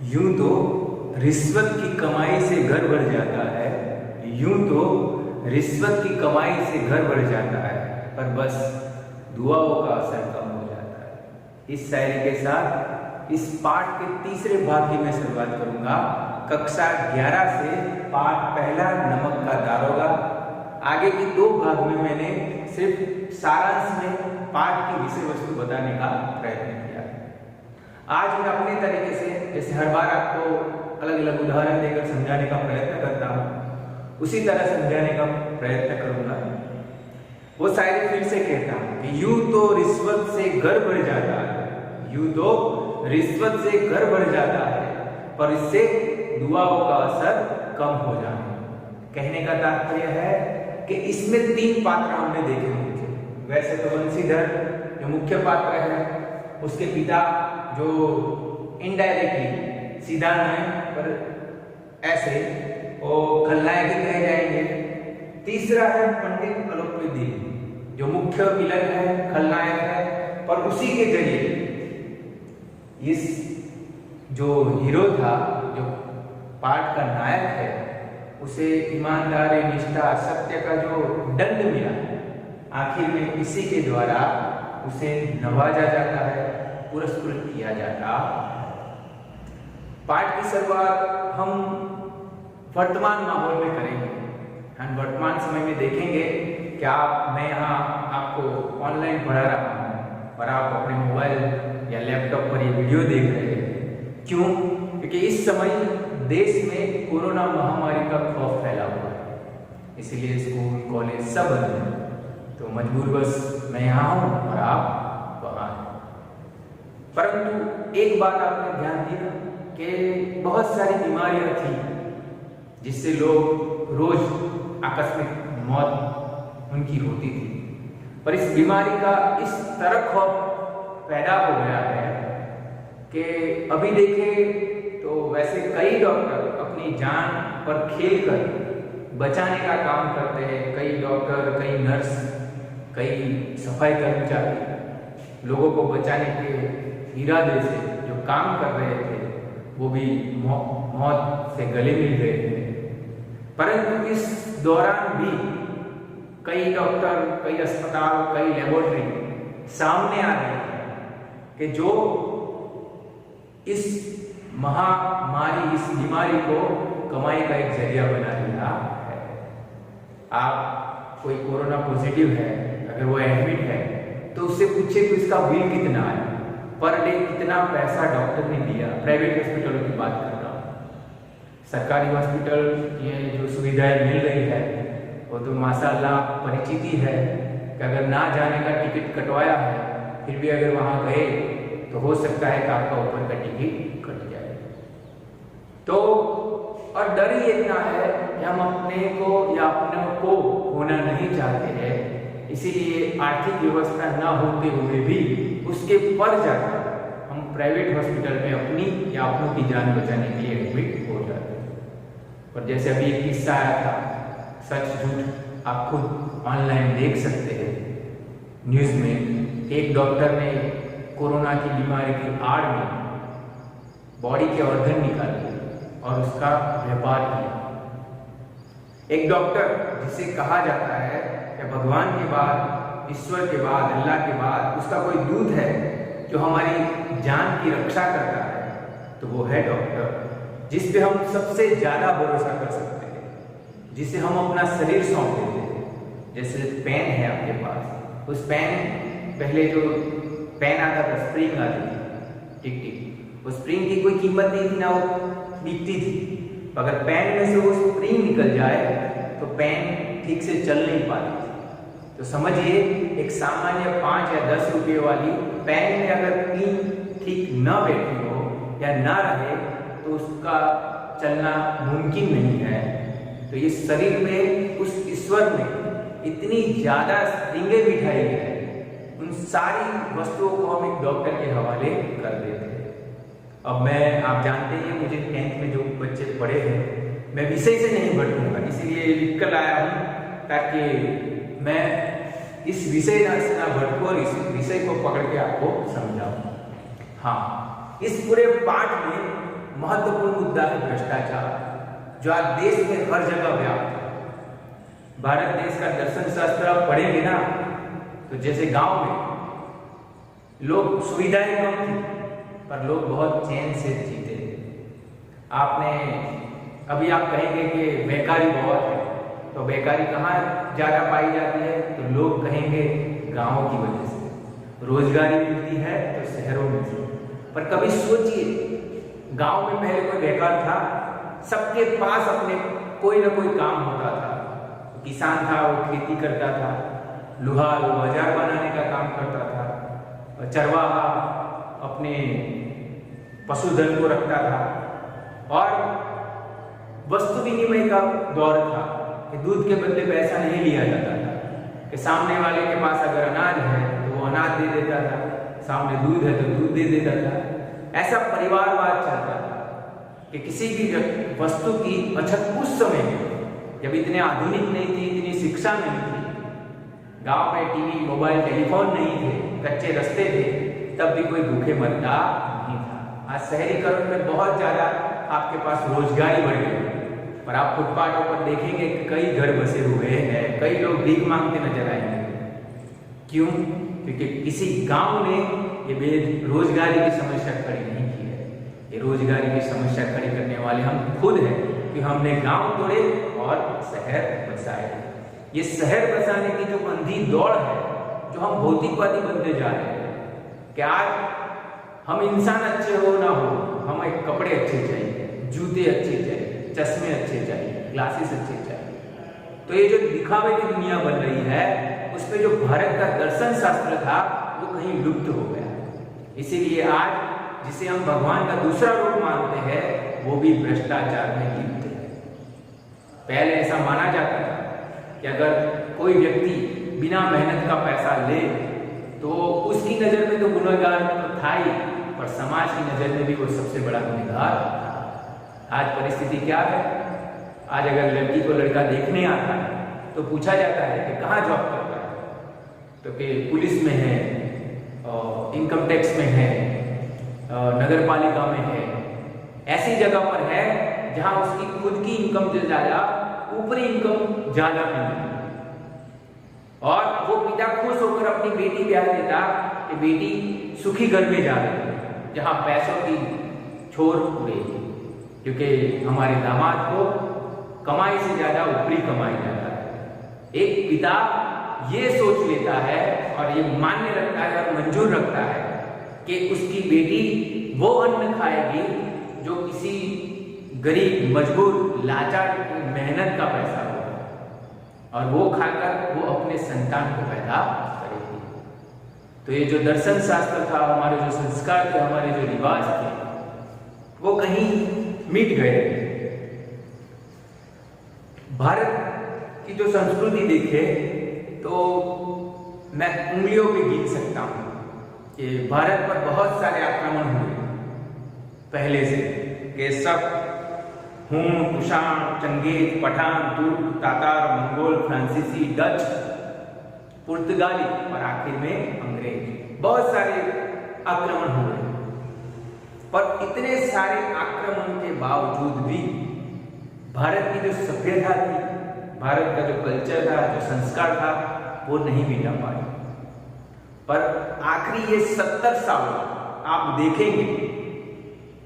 यूं तो रिश्वत की कमाई से घर बढ़ जाता है, यूं तो रिश्वत की कमाई से घर बढ़ जाता है, पर बस दुआओं का असर कम हो जाता है। इस शायरी के साथ इस पाठ के तीसरे भाग की मैं शुरुआत करूंगा। कक्षा 11 से पाठ पहला नमक का दारोगा। आगे की दो भाग में मैंने सिर्फ सारांश में पाठ की विषय वस्तु बताने का प्रयत्न किया। आज मैं अपने तरीके से, जैसे हर बार आपको अलग अलग उदाहरण देकर समझाने का प्रयत्न करता हूँ, उसी तरह समझाने का प्रयत्न करूंगा। वो शायरी फिर से कहता हूँ कि यूं तो रिश्वत से घर बढ़ जाता है, यूं तो रिश्वत से घर बढ़ जाता है, पर इससे दुआओं का असर कम हो जाता है। कहने का तात्पर्य है कि इसमें तीन पात्र हमने देखे होंगे। वैसे तो बंसीधर जो मुख्य पात्र है, उसके पिता जो इनडायरेक्टली सीधा नहीं पर ऐसे वो खलनायक ही कहे जाएंगे। तीसरा है पंडित अलोपीदीन जो मुख्य विलन है, खलनायक है, पर उसी के जरिए इस जो हीरो था, जो पाठ का नायक है, उसे ईमानदारी, निष्ठा, सत्य का जो दंड मिला, आखिर में इसी के द्वारा उसे नवाजा जाता है, पुरस्कृत किया जाता है। पाठ की शुरुआत हम वर्तमान माहौल में करेंगे। हम वर्तमान समय में देखेंगे कि मैं यहाँ आपको ऑनलाइन पढ़ा रहा हूँ और आप अपने मोबाइल या लैपटॉप पर ये वीडियो देख रहे हैं। क्यों? क्योंकि इस समय देश में कोरोना महामारी का खौफ फैला हुआ है, इसीलिए स्कूल कॉलेज सब बंद है। तो मजबूरवश मैं यहाँ हूँ और आप वहाँ हैं। परंतु एक बात आपने ध्यान दिया कि बहुत सारी बीमारियां थी जिससे लोग रोज आकस्मिक मौत उनकी होती थी, पर इस बीमारी का इस तरह खौफ पैदा हो गया है कि अभी देखें तो वैसे कई डॉक्टर अपनी जान पर खेल कर बचाने का काम करते हैं। कई डॉक्टर, कई नर्स, कई सफाई कर्मचारी लोगों को बचाने के इरादे से जो काम कर रहे थे वो भी मौत से गले मिल गए थे। परंतु इस दौरान भी कई डॉक्टर, कई अस्पताल, कई लेबोरेटरी सामने आ रहे हैं कि जो इस महामारी, इस बीमारी को कमाई का एक जरिया बना लिया है। आप कोई कोरोना पॉजिटिव है, अगर वो एडमिट है तो उससे पूछे कि उसका बिल कितना है, पर डे कितना पैसा डॉक्टर ने दिया। प्राइवेट हॉस्पिटलों की बात कर रहा हूँ। सरकारी हॉस्पिटल ये जो सुविधाएं मिल रही है वो तो माशाअल्लाह परिचित ही है कि अगर ना जाने का टिकट कटवाया है, फिर भी अगर वहाँ गए तो हो सकता है कि आपका ऊपर का टिकट कट जाए। तो और डर ही इतना है कि हम अपने को या अपने को होना नहीं चाहते हैं, इसीलिए आर्थिक व्यवस्था ना होते हुए भी उसके पर जाकर हम प्राइवेट हॉस्पिटल में अपनी या अपनों की जान बचाने के लिए एडमिट हो जाते हैं। पर जैसे अभी एक किस्सा आया था, सच झूठ आप खुद ऑनलाइन देख सकते हैं न्यूज़ में। एक डॉक्टर ने कोरोना की बीमारी की आड़ में बॉडी के ऑर्गन निकाले और उसका व्यापार किया। एक डॉक्टर जिसे कहा जाता है कि भगवान के बाद, ईश्वर के बाद, अल्लाह के बाद उसका कोई दूत है जो हमारी जान की रक्षा करता है, तो वो है डॉक्टर, जिस पे हम सबसे ज्यादा भरोसा कर सकते हैं, जिसे हम अपना शरीर सौंप देते हैं। जैसे पेन है आपके पास, उस पेन, पहले जो पेन आता था स्प्रिंग आती थी, टिक टिक, उस स्प्रिंग की कोई कीमत नहीं थी, ना वो बिकती थी। अगर पेन में से वो स्प्रिंग निकल जाए तो पेन ठीक से चल नहीं पाती थी। तो समझिए एक सामान्य 5 या 10 रुपये वाली पेन में अगर पिन ठीक न बैठी हो या ना रहे तो उसका चलना मुमकिन नहीं है। तो इस शरीर में उस ईश्वर ने इतनी ज्यादा स्प्रिंगें बिठाई है, उन सारी वस्तुओं को हम एक डॉक्टर के हवाले कर देते हैं। अब मैं, आप जानते हैं मुझे 10th में जो बच्चे पढ़े हैं, मैं विषय से नहीं भटकूंगा, इसीलिए लिख कर आया हूँ ताकि मैं इस विषय से ना भटकूं और इस विषय को पकड़ के आपको समझाऊं। हाँ, इस पूरे पाठ में महत्वपूर्ण मुद्दा है भ्रष्टाचार, जो आज देश में हर जगह व्याप्त है। भारत देश का दर्शन शास्त्र आप पढ़ेंगे ना, तो जैसे गांव में लोग सुविधाएं कम थी पर लोग बहुत चैन से जीते थे। आपने अभी आप कहेंगे कि बेकारी बहुत है, तो बेकारी कहाँ ज्यादा पाई जाती है, तो लोग कहेंगे गांव की वजह से। रोजगारी मिलती है तो शहरों में से। पर कभी सोचिए, गांव में पहले कोई बेकार था, सबके पास अपने कोई ना कोई काम होता था। किसान था, वो खेती करता था, लुहार वो बाजार बनाने का काम करता था, चरवाहा अपने पशुधन को रखता था, और वस्तु विनिमय का दौर था कि दूध के बदले पैसा नहीं लिया जाता था, कि सामने वाले के पास अगर अनाज है तो वो अनाज दे देता था, सामने दूध है तो दूध दे देता था। ऐसा परिवारवाद चलता था कि किसी भी वस्तु की अछत उस समय में, जब इतने आधुनिक नहीं थी, इतनी शिक्षा नहीं थी, गांव में टीवी, मोबाइल, टेलीफोन नहीं थे, कच्चे रास्ते थे, तब भी कोई भूखे मरता नहीं था। आज शहरीकरण में बहुत ज्यादा आपके पास रोजगारी बढ़ गई, पर आप फुटपाथों पर देखेंगे कि कई घर बसे हुए हैं, कई लोग भीख मांगते नजर आएंगे। क्यों? क्योंकि किसी गांव ने ये रोजगारी की समस्या खड़ी नहीं की है। ये रोजगारी की समस्या खड़ी करने वाले हम खुद हैं कि हमने गांव तोड़े और शहर बसाए। ये शहर बसाने की जो अंधी दौड़ है, जो हम भौतिकवादी बनते जा रहे हैं, कि आज हम इंसान अच्छे हो ना हो, हमें कपड़े अच्छे चाहिए, जूते अच्छे चाहिए, चश्मे अच्छे चाहिए, ग्लासेस अच्छे चाहिए। तो ये जो दिखावे की दुनिया बन रही है, उसमें जो भारत का दर्शन शास्त्र था वो कहीं लुप्त हो गया। इसीलिए आज जिसे हम भगवान का दूसरा रूप मानते हैं, वो भी भ्रष्टाचार में लिप्त है। पहले ऐसा माना जाता था कि अगर कोई व्यक्ति बिना मेहनत का पैसा ले तो उसकी नजर में तो गुनहगार तो था ही, पर समाज की नजर में भी वो सबसे बड़ा गुनहगार था। आज परिस्थिति क्या है? आज अगर लड़की को लड़का देखने आता है तो पूछा जाता है कि कहाँ जॉब करता है, तो कि पुलिस में है, इनकम टैक्स में है, नगर पालिका में है, ऐसी जगह पर है जहां उसकी खुद की इनकम से ज्यादा ऊपरी इनकम ज्यादा मिलती है। और वो पिता खुश होकर अपनी बेटी ब्याह देता कि बेटी सुखी घर में जा रही है, जहां पैसों की छोर उड़ेगी, क्योंकि हमारे दामाद को कमाई से ज्यादा ऊपरी कमाई जाता है। एक पिता ये सोच लेता है और ये मान्य रखता है और मंजूर रखता है कि उसकी बेटी वो अन्न खाएगी जो किसी गरीब, मजबूर, लाचार मेहनत का पैसा होगा, और वो खाकर वो अपने संतान को पैदा करेगी। तो ये जो दर्शन शास्त्र था, हमारे जो संस्कार थे, हमारे जो रिवाज थे, वो कहीं मिट गए। भारत की जो संस्कृति देखे तो मैं उंगलियों पे गिन सकता हूं कि भारत पर बहुत सारे आक्रमण हुए पहले से, कि सब हुन, कुषाण, चंगेज, पठान, तुर्क, तातार, मंगोल, फ्रांसीसी, डच, पुर्तगाली और आखिर में अंग्रेज। बहुत सारे आक्रमण हुए, पर इतने सारे आक्रमण के बावजूद भी भारत की जो सभ्यता थी, भारत का जो कल्चर था, जो संस्कार था, वो नहीं मिटा पाए। पर आखिरी ये 70 साल आप देखेंगे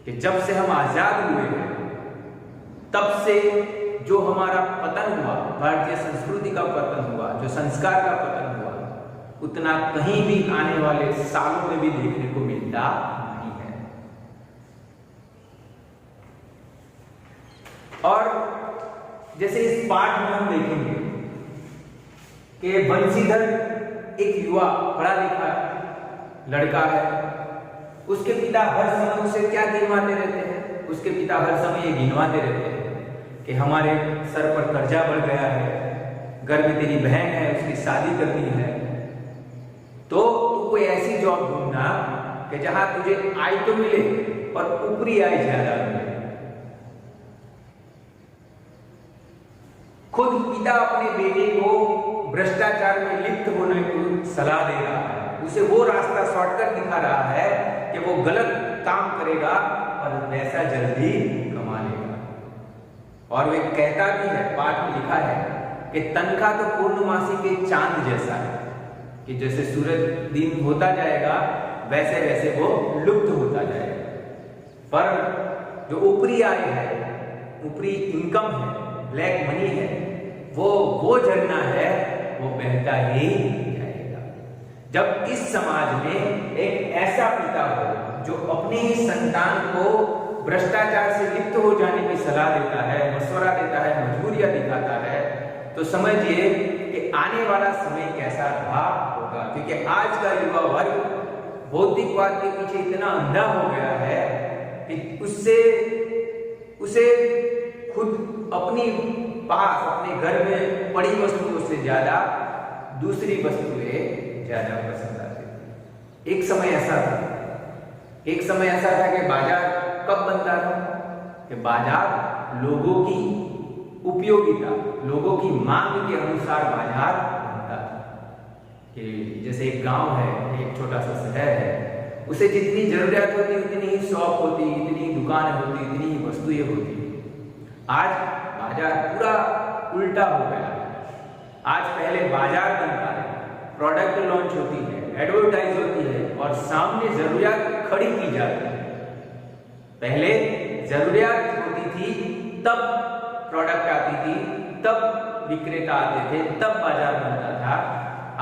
कि जब से हम आजाद हुए हैं, तब से जो हमारा पतन हुआ, भारतीय संस्कृति का पतन हुआ, जो संस्कार का पतन हुआ, उतना कहीं भी आने वाले सालों में भी देखने को मिलता नहीं है। और जैसे इस पाठ में हम देखेंगे कि बंशीधर एक युवा पढ़ा लिखा लड़का है, उसके पिता हर समय उसे क्या गिनवाते रहते हैं, उसके पिता हर समय ये गिनवाते रहते हैं कि हमारे सर पर कर्जा बढ़ गया है, घर में तेरी बहन है, उसकी शादी करनी है, तो तू कोई ऐसी जॉब ढूंढना कि जहां तुझे आय तो मिले और ऊपरी आय ज्यादा मिले। खुद पिता अपने बेटे को भ्रष्टाचार में लिप्त होने की सलाह दे रहा है, उसे वो रास्ता शॉर्टकट दिखा रहा है कि वो गलत काम करेगा पर वैसा जल्दी कमा लेगा। और वे कहता भी है, पाठ में लिखा है कि तनख्वाह तो पूर्णमासी के चांद जैसा है, कि जैसे सूरज दिन होता जाएगा वैसे वैसे वो लुप्त होता जाएगा। पर जो ऊपरी आय है, ऊपरी इनकम है, ब्लैक मनी है, वो झरना है, वो बहता ही जाएगा। जब इस समाज में एक ऐसा पिता हो जो अपने संतान को भ्रष्टाचार से लिप्त हो जाने की सलाह देता है, मशवरा देता है, मजबूरियां दिखाता है, तो समझिए कि आने वाला समय कैसा रहा होगा। क्योंकि आज का युवा वर्ग भौतिकवाद के पीछे इतना अंधा हो गया है कि उसे खुद अपनी पास अपने घर में पड़ी वस्तुओं से ज्यादा दूसरी वस्तुएं ज्यादा पसंद आती थी। एक समय ऐसा था कि बाजार कब बनता था? कि बाजार लोगों की उपयोगिता, लोगों की मांग के अनुसार बाजार बनता था। कि जैसे एक गांव है, एक छोटा सा शहर है, उसे जितनी जरूरत होती उतनी ही शॉप होती, इतनी दुकान होती, इतनी ही वस्तुएं होती। आज बाजार पूरा उल्टा हो गया। आज पहले बाजार बनता है, प्रोडक्ट लॉन्च होती है, एडवर्टाइज होती है और सामने जरूरियात खड़ी की जाती है। पहले जरूरियात होती थी तब प्रोडक्ट आती थी, तब विक्रेता आते थे, तब बाजार बनता था।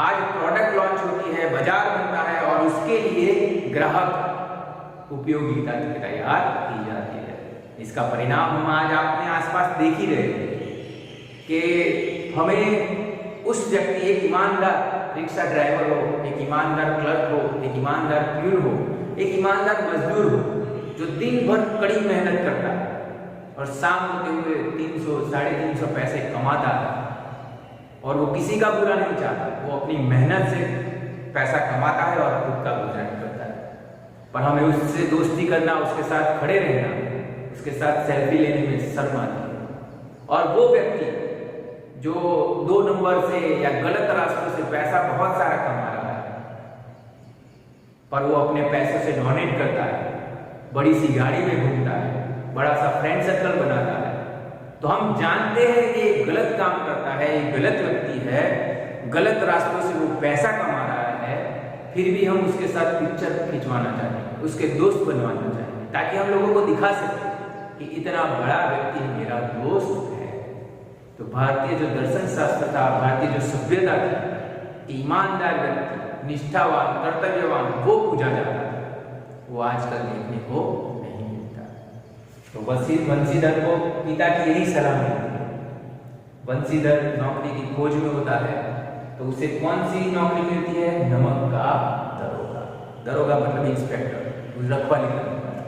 आज प्रोडक्ट लॉन्च होती है, बाजार बनता है और उसके लिए ग्राहक उपयोगिता तैयार की जाती है। इसका परिणाम हम आज अपने आसपास देख ही रहे हैं कि हमें उस व्यक्ति, एक ईमानदार रिक्शा ड्राइवर हो, एक ईमानदार क्लर्क हो, एक ईमानदार प्यून हो, एक ईमानदार मजदूर हो, जो दिन भर कड़ी मेहनत करता है और शाम होते हुए 300, 350 पैसे कमाता है, और वो किसी का बुरा नहीं चाहता, वो अपनी मेहनत से पैसा कमाता है और खुद का गुजरान करता है। पर हमें उससे दोस्ती करना, उसके साथ खड़े रहना, उसके साथ सेल्फी लेने में शर्म आती है। और वो व्यक्ति जो 2 नंबर से या गलत रास्तों से पैसा बहुत सारा कमा रहा है, पर वो अपने पैसों से डोनेट करता है, बड़ी सी गाड़ी में घूमता है, बड़ा सा फ्रेंड सर्कल बनाता है, तो हम जानते हैं कि ये गलत काम करता है, ये गलत व्यक्ति है, गलत रास्तों से वो पैसा कमा रहा है, फिर भी हम उसके साथ पिक्चर खिंचवाना चाहेंगे, उसके दोस्त बनवाना चाहेंगे, ताकि हम लोगों को दिखा सकें कि इतना बड़ा व्यक्ति मेरा दोस्त है। तो भारतीय जो दर्शन शास्त्र था, भारतीय जो सभ्यता थी, ईमानदार व्यक्ति, निष्ठावान, कर्तव्यवान, वो पूजा जाता है, वो आजकल देखने को नहीं मिलता। तो बंसीधर को पिता की यही सलाह मिलती है। बंसीधर नौकरी की खोज में होता है, तो उसे कौन सी नौकरी मिलती है? नमक का दरोगा। दरोगा मतलब इंस्पेक्टर, रखवाली करने वाला।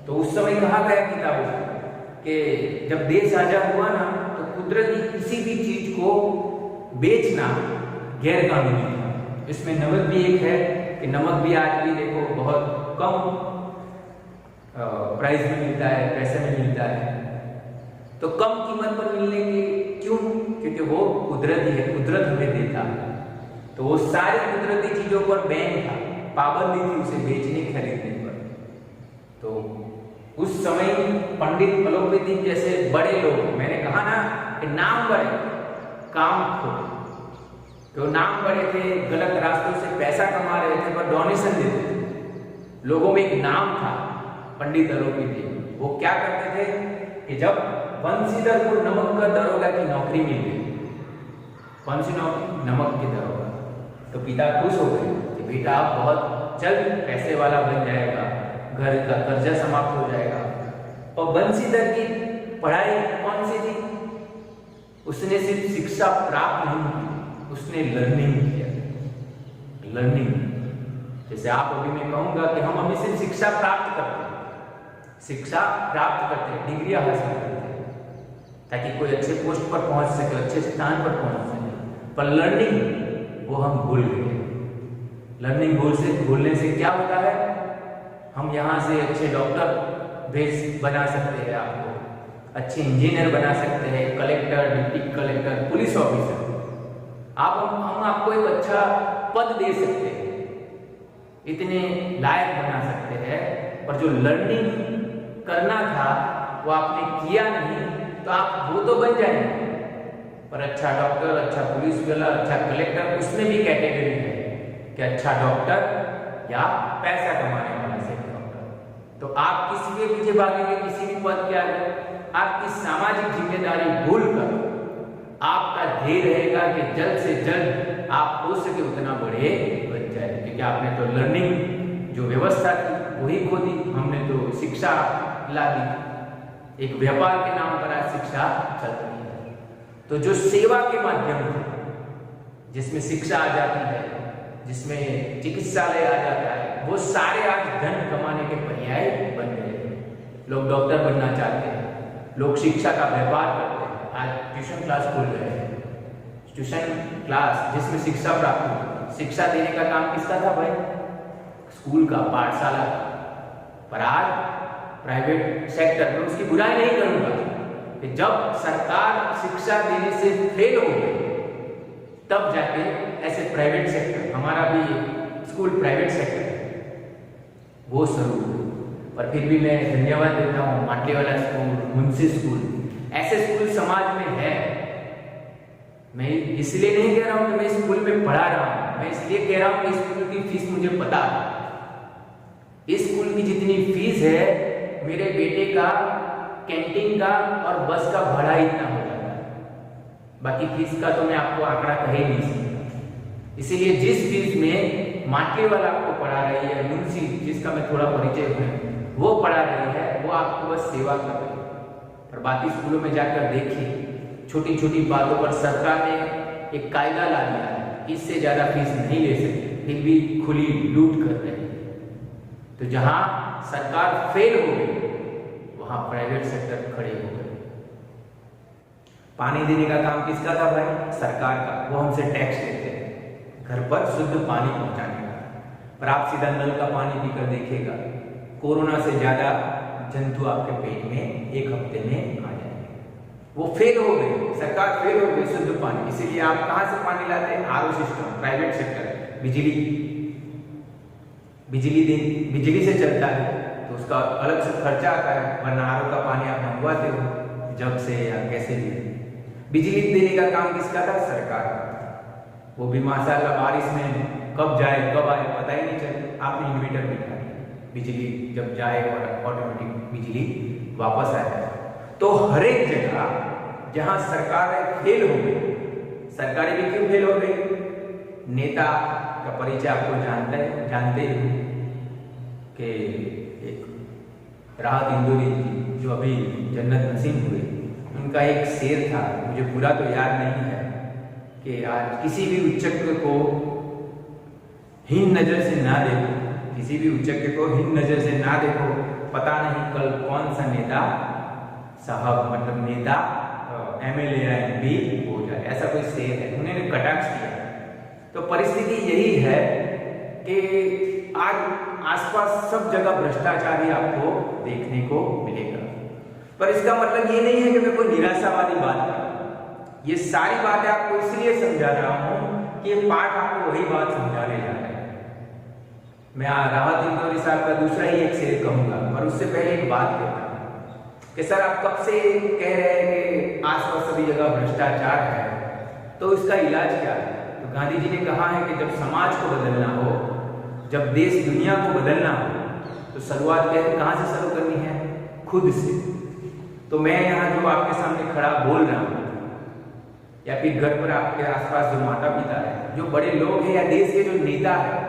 तो उस समय कहा गया किताबों में कि जब देश आजाद हुआ ना, तो कुदरती किसी भी चीज को बेचना गैर कानूनी था। इसमें नमक भी एक है कि नमक भी आज भी देखो बहुत कम प्राइस में मिलता है, पैसे में मिलता है। तो कम कीमत पर मिलने की क्यों? क्योंकि वो कुदरती है, कुदरत हमें देता है। तो वो सारी कुदरती चीजों पर बैन था, पाबंदी थी उसे बेचने खरीदने पर। तो उस समय पंडित अलोपति जैसे बड़े लोग, मैंने कहा ना कि नाम बड़े काम खोटे, तो नाम बड़े थे, गलत रास्तों से पैसा कमा रहे थे, पर डोनेशन देते थे। लोगों में एक नाम था पंडित अलोपति। वो क्या करते थे कि जब बंसीधर को नमक का दरोगा की नौकरी मिल गई, कौन सी नौकरी? नमक के दरोगा। तो पिता खुश हो गए कि बेटा आप बहुत जल्द पैसे वाला बन जाएगा, घर का कर्जा समाप्त हो जाएगा। और बंसीधर की पढ़ाई कौन सी थी? उसने सिर्फ शिक्षा प्राप्त नहीं की, उसने लर्निंग किया। लर्निंग, जैसे आप अभी मैं कहूंगा कि हम अभी सिर्फ शिक्षा प्राप्त करते हैं, शिक्षा प्राप्त करते हैं, डिग्रियां हासिल करते हैं, ताकि कोई अच्छे पोस्ट पर पहुंच सके, अच्छे स्थान पर पहुंच सके। पर लर्निंग वो हम भूल गए। लर्निंग भूलने से क्या होता है? हम यहाँ से अच्छे डॉक्टर बना सकते हैं, आपको अच्छे इंजीनियर बना सकते हैं, collector, deputy collector, police officer, हम आपको एक अच्छा पद दे सकते हैं, इतने लायक बना सकते हैं। पर जो लर्निंग करना था वो आपने किया नहीं, तो आप वो तो बन जाएंगे, पर अच्छा डॉक्टर, अच्छा पुलिस वाला, अच्छा कलेक्टर, उसमें भी कैटेगरी है कि अच्छा डॉक्टर या पैसा कमाने वाला सिर्फ डॉक्टर। तो आप किसी के पीछे भागेंगे, किसी भी पद के आगे, आपकी सामाजिक जिम्मेदारी भूलकर आपका ध्येय रहेगा कि जल्द से जल्द आप हो सके उतना बड़े बन जाए, क्योंकि आपने तो लर्निंग जो व्यवस्था थी वही खो दी, हमने तो शिक्षा ला दी, एक व्यापार के नाम पर आज शिक्षा चल रही है। तो जो सेवा के माध्यम से, जिसमें शिक्षा आ जाती है, जिसमें चिकित्सालय आ जाता है, वो सारे आज धन कमाने के पर्याय बन गए हैं। लोग डॉक्टर बनना चाहते हैं, लोग शिक्षा का व्यापार करते हैं, आज ट्यूशन क्लास खोल रहे हैं, ट्यूशन क्लास जिसमें शिक्षा प्राप्त होती, शिक्षा देने का काम किसका था भाई? स्कूल का, पाठशाला का। पर आज प्राइवेट सेक्टर में, उसकी बुराई नहीं करूंगा कि जब सरकार शिक्षा देने से फेल हो गई तब जाके ऐसे प्राइवेट सेक्टर, हमारा भी स्कूल प्राइवेट सेक्टर है, वो शुरू हुए। पर फिर भी मैं धन्यवाद देता हूँ माटलीवाला स्कूल, मुंशी स्कूल, ऐसे स्कूल समाज में है। मैं इसलिए नहीं कह रहा हूँ कि मैं स्कूल में पढ़ा रहा हूँ, मैं इसलिए कह रहा हूँ कि स्कूल की फीस मुझे पता है। इस स्कूल की जितनी फीस है, मेरे बेटे का कैंटीन का और बस का भाड़ा इतना हो जाता है, बाकी फीस का तो मैं आपको आंकड़ा कह ही नहीं सकता। इसीलिए जिस फीस में माटलीवाला आपको पढ़ा रही है, मुंशी जिसका मैं थोड़ा परिचय हूँ, वो पढ़ा रही है, वो आपको बस सेवा कर रही है। और बाकी स्कूलों में जाकर देखिए, छोटी छोटी बातों पर सरकार ने एक कायदा ला दिया है, इससे ज्यादा फीस नहीं ले सकते, फिर भी खुली लूट कर रहे हैं। तो जहां सरकार फेल हो गई, वहां प्राइवेट सेक्टर खड़े हो गए। पानी देने का काम किसका था भाई? सरकार का, वो हमसे टैक्स लेते हैं घर पर शुद्ध पानी पहुंचाने का। पर आप सीधा नल का पानी पीकर देखिएगा, कोरोना से ज्यादा जंतु आपके पेट में एक हफ्ते में आ जाएंगे। वो फेल हो गए, सरकार फेल हो गई शुद्ध पानी। इसीलिए आप कहां से पानी लाते हैं? आरओ सिस्टम, प्राइवेट सेक्टर, बिजली से चलता है, तो उसका अलग से खर्चा आता है, वरना आरओ का पानी आप मंगवाते हो जब से या कैसे भी। बिजली देने का काम किसका था? सरकार का। वो भी माशाल्लाह बारिश में कब जाए कब आए पता ही नहीं चले, आपने इन्वर्टर बिठा दिया, बिजली जब जाए और ऑटोमेटिक बिजली वापस आ जाए। तो हर एक जगह जहां सरकार फेल हो गई, सरकारें भी क्यों फेल हो गई? नेता का परिचय आपको जानते ही कि एक राहत इंदौरी जी जो अभी जन्नत नसीब हुए, उनका एक शेर था, मुझे पूरा तो याद नहीं है, कि आज किसी भी उच्चक को हीन नजर से ना देखो, किसी भी उच्चक को हीन नजर से ना देखो, पता नहीं कल कौन सा नेता साहब, मतलब नेता एमएलए या एमपी हो जाए, ऐसा कोई शेर है, उन्होंने कटाक्ष किया। तो परिस्थिति यही है कि आज आसपास सब जगह भ्रष्टाचार ही आपको देखने को मिलेगा। पर इसका मतलब ये नहीं है कि मैं कोई निराशा वाली बात कर रहा हूं। ये सारी बातें आपको इसलिए समझा रहा हूं कि ये पाठ आपको वही बात समझाने जा रहा है। मैं राहत इंदौरी साहब का दूसरा ही एक शेर कहूंगा, और उससे पहले एक बात कहता हूं कि सर आप कब से कह रहे हैं कि आसपास सभी जगह भ्रष्टाचार है, तो इसका इलाज क्या है? तो गांधी जी ने कहा है कि जब समाज को बदलना हो, जब देश दुनिया को बदलना हो, तो शुरुआत कहां से शुरू करनी है? खुद से। तो मैं यहाँ जो आपके सामने खड़ा बोल रहा हूँ, या फिर घर पर आपके आसपास जो माता पिता है, जो बड़े लोग हैं, या देश के जो नेता है,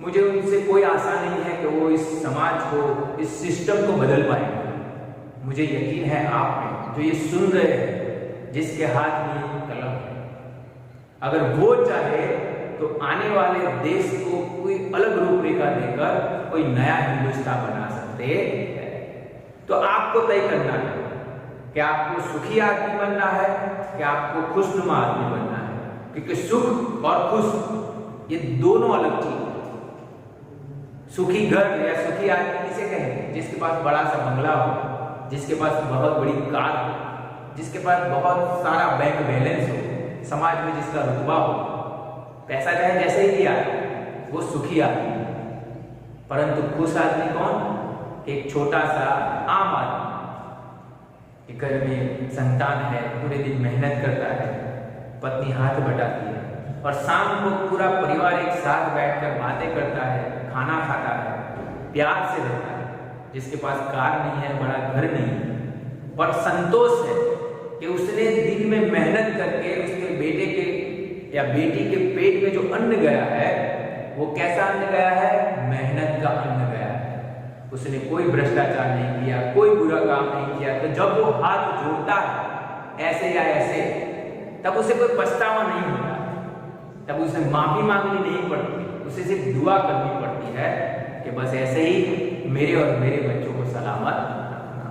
मुझे उनसे कोई आशा नहीं है कि वो इस समाज को, इस सिस्टम को बदल पाएंगे। मुझे यकीन है आप में, जो ये सुन रहे हैं, जिसके हाथ में कलम है, अगर वो चाहे तो आने वाले देश को कोई अलग रूपरेखा देकर कोई नया हिंदुस्तान बना सकते हैं। तो आपको तय करना है कि आपको सुखी आदमी बनना है कि आपको खुशनुमा आदमी बनना है, क्योंकि सुख और खुश ये दोनों अलग चीज है। सुखी घर या सुखी आदमी किसे कहेंगे? जिसके पास बड़ा सा बंगला हो, जिसके पास बहुत बड़ी कार हो, जिसके पास बहुत सारा बैंक बैलेंस हो, समाज में जिसका रुतबा हो, पैसा चाहे जैसे ही आए, वो सुखी आदमी। परंतु खुश आदमी कौन? कि एक छोटा सा आम आदमी के घर में संतान है, पूरे दिन मेहनत करता है, पत्नी हाथ बटाती है और शाम को पूरा परिवार एक साथ बैठकर बातें करता है, खाना खाता है, प्यार से रहता है, जिसके पास कार नहीं है, बड़ा घर नहीं है, पर संतोष है कि उसने दिन में मेहनत करके उसके बेटे के या बेटी के पेट में जो अन्न गया है वो कैसा अन्न गया है? मेहनत का अन्न गया है। उसने कोई भ्रष्टाचार नहीं किया, कोई बुरा काम नहीं किया। तो जब वो हाथ जोड़ता है ऐसे या ऐसे, तब उसे कोई पछतावा नहीं होता, तब उसे माफी मांगनी नहीं पड़ती, उसे सिर्फ दुआ करनी पड़ती है कि बस ऐसे ही मेरे और मेरे बच्चों को सलामत रखना।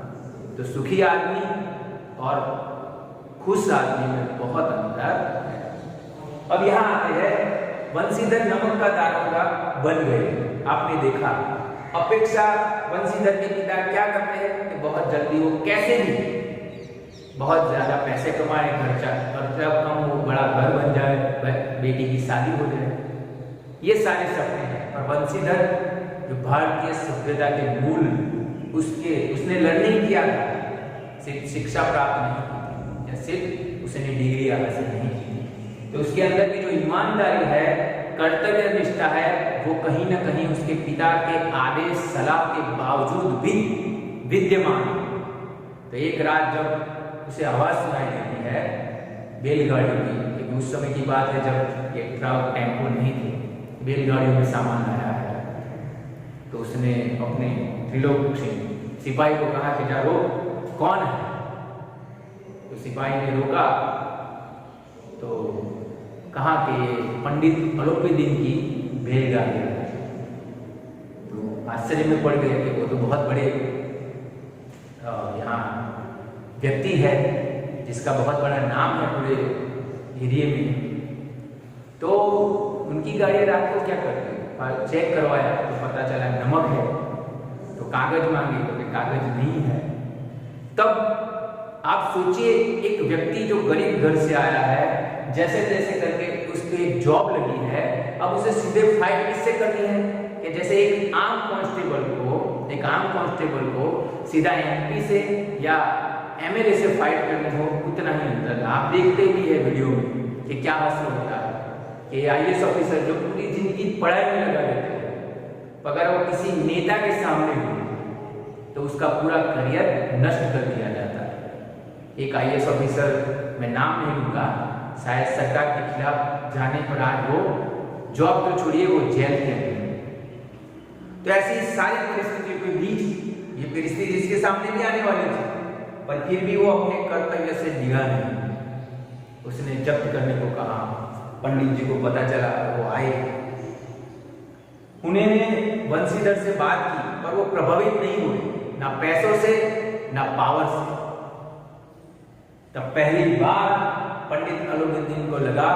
तो सुखी आदमी और खुश आदमी में बहुत अंतर है। अब यहाँ आते हैं, बंशीधर नमक का दारोगा बन गए। आपने देखा अपेक्षा बंशीधर के पिता क्या करते हैं कि बहुत जल्दी वो कैसे भी बहुत ज्यादा पैसे कमाए, खर्चा कम हो, बड़ा घर बन जाए, बेटी की शादी हो जाए, ये सारे सपने हैं। और बंशीधर जो भारतीय सभ्यता के मूल उसने लर्निंग किया था, सिर्फ शिक्षा प्राप्त नहीं की थी या सिर्फ उसने डिग्री हासिल नहीं की थी, तो उसके अंदर की जो ईमानदारी है, कर्तव्य निष्ठा है, वो कहीं ना कहीं उसके पिता के आदेश सलाह के बावजूद भी विद्यमान है। तो एक रात जब उसे आवाज सुनाई देती है बैलगाड़ियों की, क्योंकि उस समय की बात है जब ये ट्रक टेम्पो नहीं थे, बैलगाड़ियों में सामान लाया है, तो उसने अपने त्रिलोक से सिपाही को कहा कि जा रोक, कौन है? तो सिपाही ने रोका तो कहा कि ये पंडित अलोपीदीन की बैलगाड़ी है। तो आश्चर्य में पड़ गए कि वो तो बहुत बड़े यहाँ व्यक्ति है जिसका बहुत बड़ा नाम है पूरे एरिया में। तो उनकी गाड़ी रात को क्या करती है, चेक करवाया तो पता चला नमक है, तो कागज मांगे तो कागज नहीं है। तब आप सोचिए, एक व्यक्ति जो गरीब घर से आया है, जैसे तैसे करके उसको एक जॉब लगी है, अब उसे सीधे फाइट किससे करनी है कि जैसे एक आम कांस्टेबल को सीधा एमपी से या एमएलए से फाइट करनी हो, उतना ही अंतर। आप देखते भी है वीडियो में कि क्या हासिल होता है कि आईएएस ऑफिसर जो पूरी जिंदगी पढ़ाई में लगा देते हैं, अगर वो किसी नेता के सामने हो तो उसका पूरा करियर नष्ट कर दिया जाता है। एक आईएएस ऑफिसर, मैं नाम नहीं लूंगा, शायद सरकार के खिलाफ जाने पर आज वो जॉब तो छोड़िए, वो जेल के अंदर। तो ऐसी सारी परिस्थितियों के बीच ये परिस्थिति इसके सामने भी आने वाली थी, पर फिर भी वो अपने कर्तव्य से डिगा नहीं। उसने जब्त करने को कहा, पंडित जी को पता चला, वो आए, उन्हें बंशीधर से बात की, पर वो प्रभावित नहीं हुए, ना पैसों से ना पावर से। तब पहली बार पंडित अलोपीदीन को लगा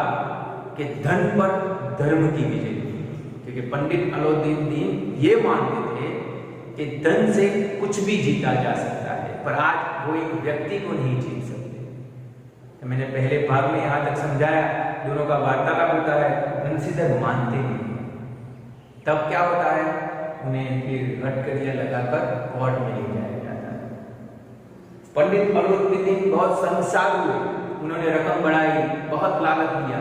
कि धन पर धर्म की विजय थी, क्योंकि पंडित अलोपीदीन ये मानते थे कि धन से कुछ भी जीता जा सकता है, पर आज वो एक व्यक्ति को नहीं जीत सकते। तो मैंने पहले भाग में यहाँ तक समझाया, दोनों का वार्तालाप होता है, बंशीधर मानते नहीं। तब क्या होता है, उन्हें फिर हटकड़ियां लगाकर कोर्ट में ले जाया जाता है। पंडित अलोपीदीन बहुत संसार हुए, उन्होंने रकम बढ़ाई, बहुत लालच दिया,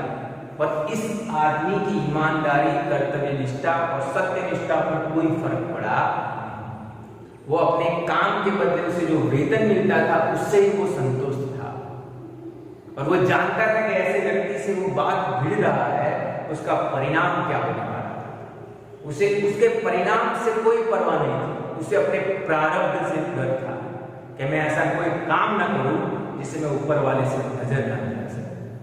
पर इस आदमी की ईमानदारी, कर्तव्य निष्ठा और सत्य निष्ठा पर कोई फर्क पड़ा। वो अपने काम के बदले उसे जो वेतन मिलता था उससे ही वो संतुष्ट था, और वो जानता था कि ऐसे व्यक्ति से वो बात भिड़ रहा है, उसका परिणाम क्या होने वाला था। उसे उसके परिणाम से कोई परवाह नहीं थी, उसे अपने प्रारब्ध से डर था कि मैं ऐसा कोई काम ना करूं जिससे मैं ऊपर वाले से नजर ना लगा सकूं।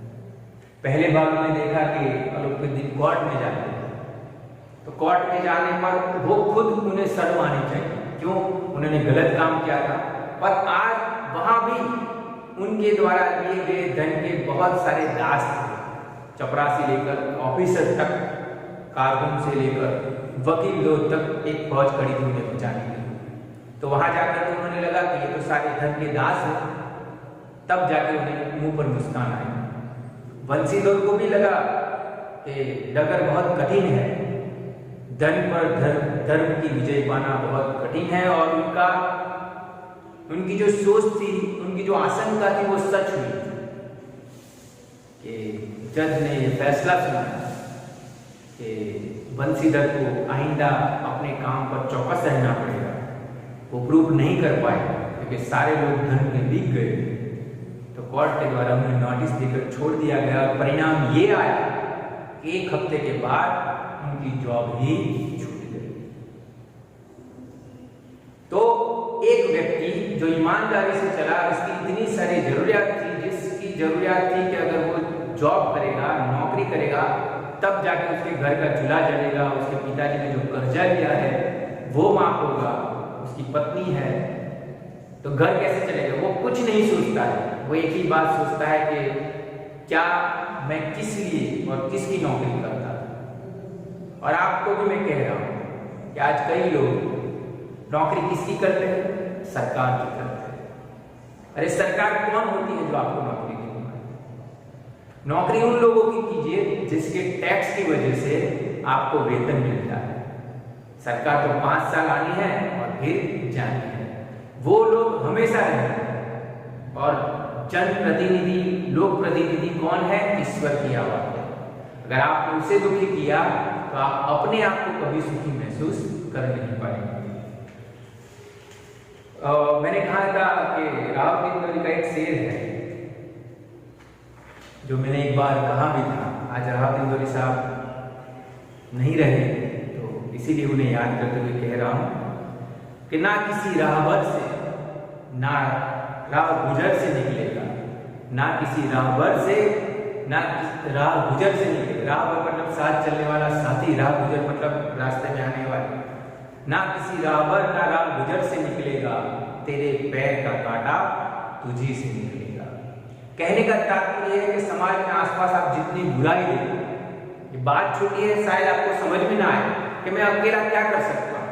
पहले भाग में देखा कि अलोपीदीन कोर्ट में जाते हैं, तो कोर्ट में जाने पर वो खुद उन्हें शर्म आनी चाहिए, क्यों, उन्होंने गलत काम किया था। पर आज वहां भी उनके द्वारा दिए गए धन के बहुत सारे दास थे, चपरासी लेकर ऑफिसर तक, कारकुन से लेकर वकील लोग तक एक फौज खड़ी थी उन्हें बचाने के लिए। तो वहां जाकर तो उन्होंने लगा कि ये तो सारे धन के दास हैं, तब जाके उन्हें मुंह पर मुस्कान आई। बंशीधर को भी लगा कि डगर बहुत कठिन है, धर्म पर धर्म की विजय पाना बहुत कठिन है, और उनकी जो सोच थी, उनकी जो आशंका थी, वो सच हुई कि जज ने ये फैसला सुना कि बंसीधर को आइंदा अपने काम पर चौकस रहना पड़ेगा। वो प्रूफ नहीं कर पाए क्योंकि सारे लोग धर्म में बिक गए, तो कोर्ट के द्वारा उन्हें नोटिस देकर छोड़ दिया गया। परिणाम ये आया कि 1 हफ्ते के बाद उनकी जॉब ही छूट गई। तो एक व्यक्ति जो ईमानदारी से चला, उसकी इतनी सारी जरूरियात थी, जिसकी जरूरियात थी कि अगर वो जॉब करेगा, नौकरी करेगा, तब जाके उसके घर का चूल्हा जलेगा, उसके पिताजी ने जो कर्जा लिया है वो माफ होगा, उसकी पत्नी है, तो घर कैसे चलेगा? वो कुछ नहीं सोचता है। वो एक ही बात सोचता है कि क्या मैं किस लिए और किसकी नौकरी करता। और आपको भी मैं कह रहा हूं कि आज कई लोग नौकरी किसकी करते हैं? सरकार की करते हैं। अरे सरकार कौन होती है जो आपको नौकरी देती है? नौकरी उन लोगों की कीजिए जिसके टैक्स की वजह से आपको वेतन मिलता है। सरकार तो 5 साल आनी है और फिर जानी है। वो लोग हमेशा रहेंगे, और जनप्रतिनिधि, लोक प्रतिनिधि कौन है? ईश्वर की आवाज है। अगर आपने उसे दुखी किया तो आप अपने आप को कभी सुखी महसूस कर नहीं पाएंगे। मैंने कहा था कि राव इंदौरी का एक शेर है जो मैंने एक बार कहा भी था। आज राव इंदौरी साहब नहीं रहे, तो इसीलिए उन्हें याद करते हुए कह रहा हूं कि ना किसी राहबर से, ना राह गुजर से निकलेगा, ना किसी राहबर से, ना राह गुजर से निकलेगा। राहबर मतलब साथ चलने वाला साथी, राह गुजर मतलब रास्ते में आने वाला। ना किसी राहबर ना राह गुजर से निकलेगा, तेरे पैर का कांटा तुझी से निकलेगा। कहने का तात्पर्य है कि समाज में आसपास आप जितनी बुराई देखो, ये बात छोटी है, शायद आपको समझ में ना आए कि मैं अकेला क्या कर सकता हूं।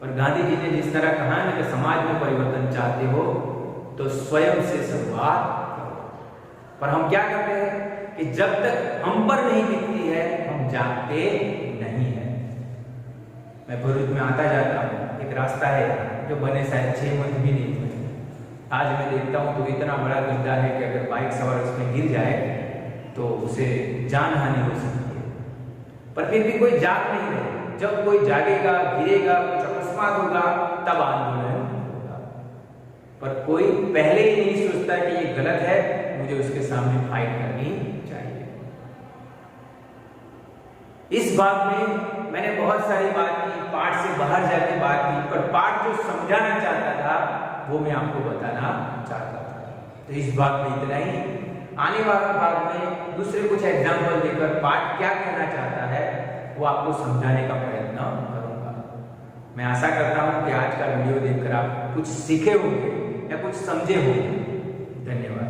और गांधी जी ने जिस तरह कहा ना कि समाज में परिवर्तन चाहते हो तो स्वयं से शुरुआत करो। पर हम क्या करते हैं कि जब तक हम पर नहीं दिखती है हम जागते नहीं है। मैं भरूच में आता जाता हूँ, एक रास्ता है जो बने शायद 6 मंथ भी नहीं हुए। आज मैं देखता हूँ तो इतना बड़ा गड्ढा है कि अगर बाइक सवार उसमें गिर जाए तो उसे जान हानि हो सकती है। पर फिर भी कोई जाग नहीं रहे। जब कोई जागेगा, गिरेगा, कुछ अकस्मात होगा, तब आंदोलन होगा। पर कोई पहले ही नहीं सोचता कि ये गलत है, मुझे उसके सामने फाइट करनी चाहिए। इस बात में मैंने बहुत सारी बात की, पाठ से बाहर जाके बात की, पर पाठ जो समझाना चाहता था वो मैं आपको बताना चाहता था। तो इस बात में इतना ही। आने वाले भाग में दूसरे कुछ एग्जाम्पल देकर पाठ क्या कहना चाहता है वो आपको समझाने का प्रयत्न करूंगा। मैं आशा करता हूं कि आज का वीडियो देखकर आप कुछ सीखे होंगे या कुछ समझे होंगे। धन्यवाद।